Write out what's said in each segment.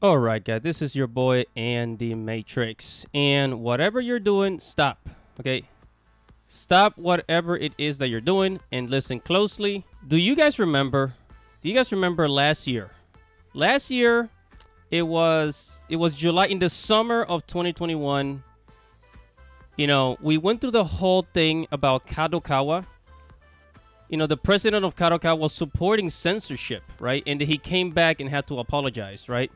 All right, guys, this is your boy Andy Matrix. And whatever you're doing, stop. Okay? Stop whatever it is that you're doing and listen closely. Do you guys remember last year? Last year it was July, in the summer of 2021. You know, we went through the whole thing about Kadokawa. You know, the president of Kadokawa was supporting censorship, right? And he came back and had to apologize, right?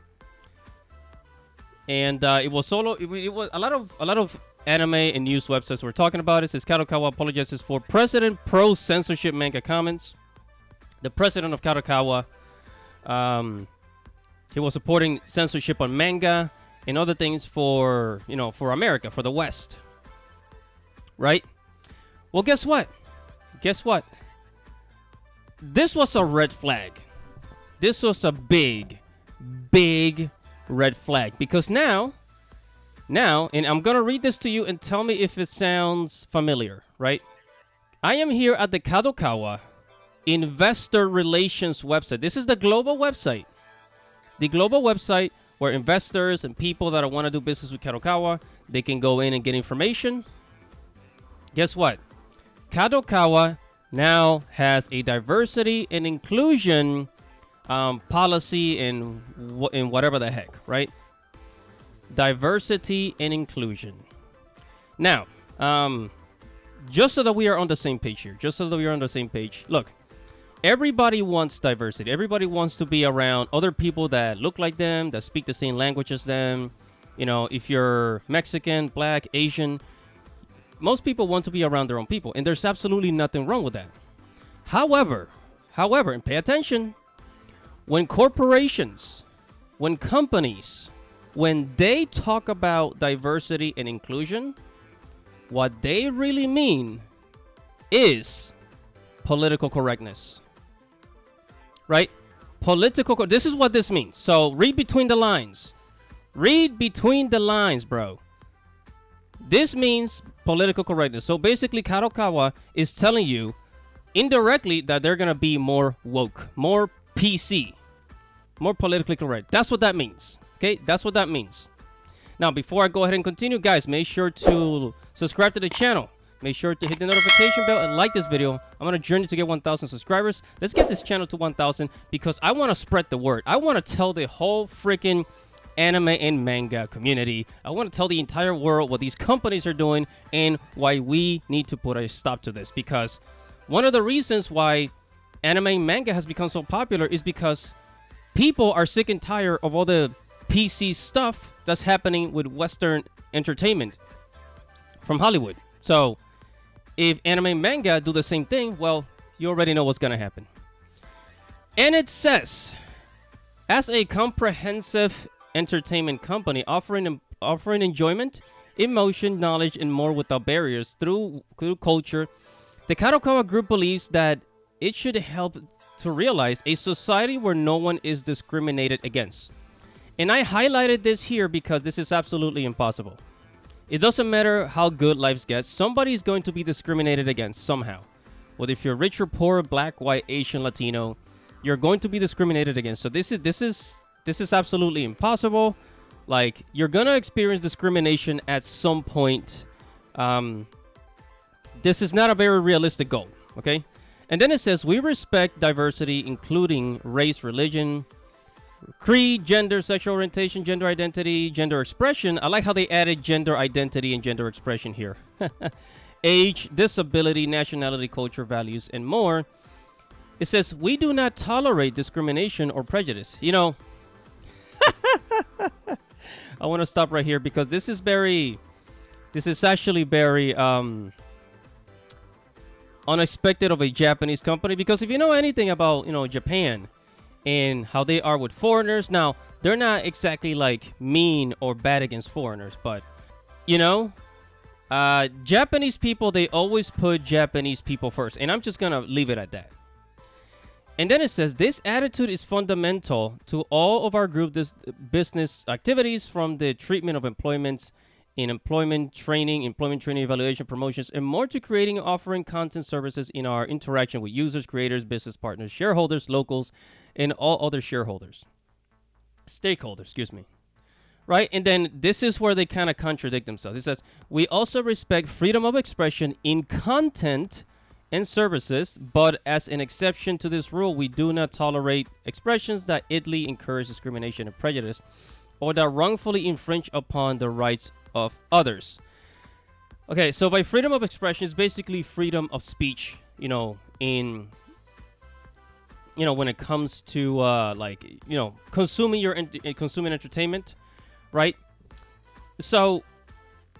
And it was a lot of anime and news websites were talking about it. Says Kadokawa apologizes for president pro censorship manga comments. The president of Kadokawa, he was supporting censorship on manga and other things for America, for the West, right? Well, guess what? This was a red flag. This was a big red flag, because now, and I'm gonna read this to you and tell me if it sounds familiar, right? I am here at the Kadokawa Investor Relations website. This is the global website. The global website where investors and people that want to do business with Kadokawa, they can go in and get information. Guess what? Kadokawa now has a diversity and inclusion policy in whatever the heck, right? Diversity and inclusion. Now, just so that we are on the same page here, look, everybody wants diversity. Everybody wants to be around other people that look like them, that speak the same language as them. You know, if you're Mexican, Black, Asian, most people want to be around their own people, and there's absolutely nothing wrong with that. However, and pay attention, when corporations, when companies, when they talk about diversity and inclusion, what they really mean is political correctness, right? This is what this means. So read between the lines. Read between the lines, bro. This means political correctness. So basically, Kadokawa is telling you indirectly that they're going to be more woke, more PC, more politically correct. That's what that means. Okay, that's what that means. Now, before I go ahead and continue, guys, make sure to subscribe to the channel. Make sure to hit the notification bell and like this video. I'm on a journey to get 1,000 subscribers. Let's get this channel to 1,000 because I want to spread the word. I want to tell the whole freaking anime and manga community. I want to tell the entire world what these companies are doing and why we need to put a stop to this. Because one of the reasons why anime and manga has become so popular is because people are sick and tired of all the PC stuff that's happening with Western entertainment from Hollywood. So if anime and manga do the same thing, well, you already know what's going to happen. And it says, as a comprehensive entertainment company offering enjoyment, emotion, knowledge, and more without barriers through culture, the Kadokawa Group believes that it should help to realize a society where no one is discriminated against. And I highlighted this here because this is absolutely impossible. It doesn't matter how good life gets, somebody's going to be discriminated against somehow. Whether if you're rich or poor, black, white, Asian, Latino, you're going to be discriminated against. So this is absolutely impossible. Like, you're gonna experience discrimination at some point. This is not a very realistic goal, okay? And then it says, we respect diversity, including race, religion, creed, gender, sexual orientation, gender identity, gender expression. I like how they added gender identity and gender expression here. Age, disability, nationality, culture, values, and more. It says, we do not tolerate discrimination or prejudice. You know, I want to stop right here because this is actually very unexpected of a Japanese company. Because if you know anything about, Japan and how they are with foreigners, now they're not exactly like mean or bad against foreigners, but Japanese people, they always put Japanese people first, and I'm just gonna leave it at that. And then it says, this attitude is fundamental to all of our group business activities, from the treatment of employment in employment training, evaluation, promotions, and more, to creating and offering content services in our interaction with users, creators, business partners, shareholders, locals, and all other shareholders. Stakeholder, excuse me. Right? And then this is where they kind of contradict themselves. It says, we also respect freedom of expression in content and services, but as an exception to this rule, we do not tolerate expressions that idly encourage discrimination and prejudice or that wrongfully infringe upon the rights of others. Okay, so by freedom of expression is basically freedom of speech, in when it comes to consuming entertainment, right? So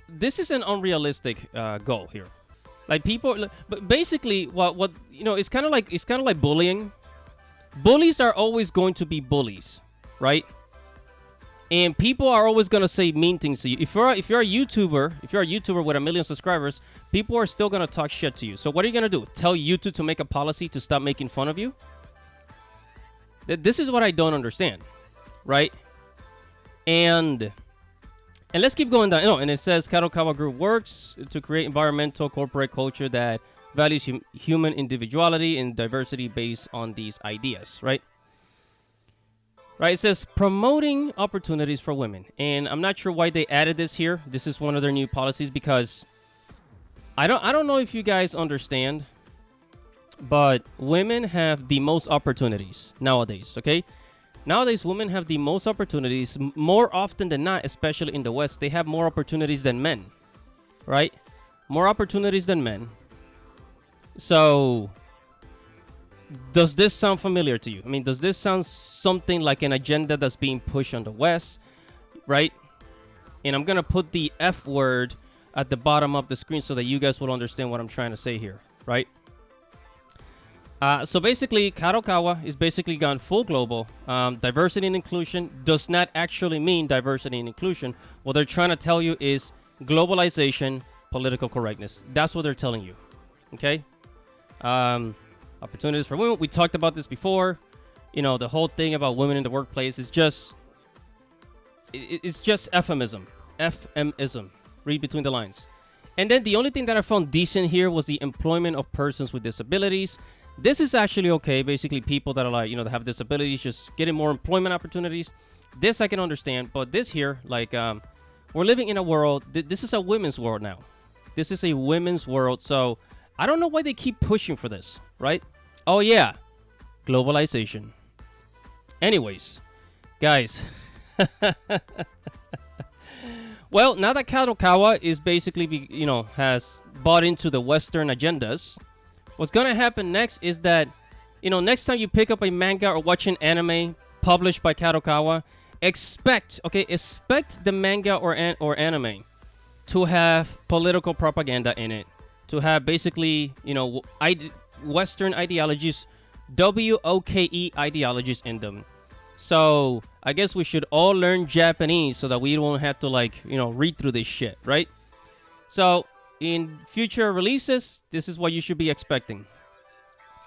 this is an unrealistic goal here. Like people, but basically, what it's kind of like bullying. Bullies are always going to be bullies, right? And people are always gonna say mean things to you. If you're a YouTuber with 1 million subscribers, people are still gonna talk shit to you. So what are you gonna do? Tell YouTube to make a policy to stop making fun of you? This is what I don't understand, right? And let's keep going down. And it says Kadokawa Group works to create environmental corporate culture that values human individuality and diversity based on these ideas, right? Right, it says promoting opportunities for women. And I'm not sure why they added this here. This is one of their new policies because I don't know if you guys understand, but women have the most opportunities nowadays, okay? Nowadays, women have the most opportunities more often than not, especially in the West. They have more opportunities than men, right? More opportunities than men. So does this sound familiar to you? I mean, does this sound something like an agenda that's being pushed on the West, right? And I'm going to put the F word at the bottom of the screen so that you guys will understand what I'm trying to say here, right? So basically, Kadokawa is basically gone full global. Diversity and inclusion does not actually mean diversity and inclusion. What they're trying to tell you is globalization, political correctness. That's what they're telling you, okay? Opportunities for women. We talked about this before. The whole thing about women in the workplace is just it's just euphemism. FMism. Read between the lines. And then the only thing that I found decent here was the employment of persons with disabilities. This is actually okay. Basically, people that are like, that have disabilities, just getting more employment opportunities. This I can understand. But this here, we're living in a world. This is a women's world now. This is a women's world. So I don't know why they keep pushing for this, right? Oh, yeah. Globalization. Anyways, guys. Well, now that Kadokawa is basically, has bought into the Western agendas, what's going to happen next is that, next time you pick up a manga or watch an anime published by Kadokawa, expect the manga or anime to have political propaganda in it, to have basically, Western ideologies, WOKE ideologies in them. So I guess we should all learn Japanese so that we don't have to read through this shit, right? So in future releases, this is what you should be expecting.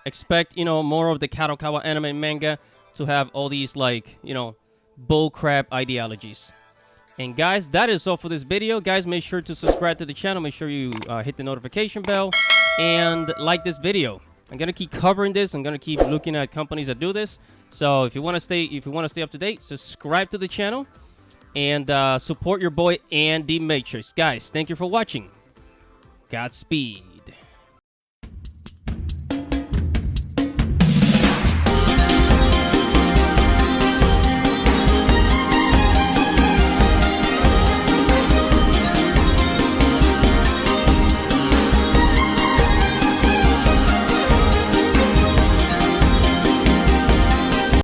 Expect, more of the Kadokawa anime and manga to have all these bullcrap ideologies. And guys, that is all for this video. Guys, make sure to subscribe to the channel. Make sure you hit the notification bell and like this video. I'm gonna keep covering this. I'm gonna keep looking at companies that do this. So if you want to stay up to date, subscribe to the channel and support your boy and the Matrix. Guys, thank you for watching. Godspeed.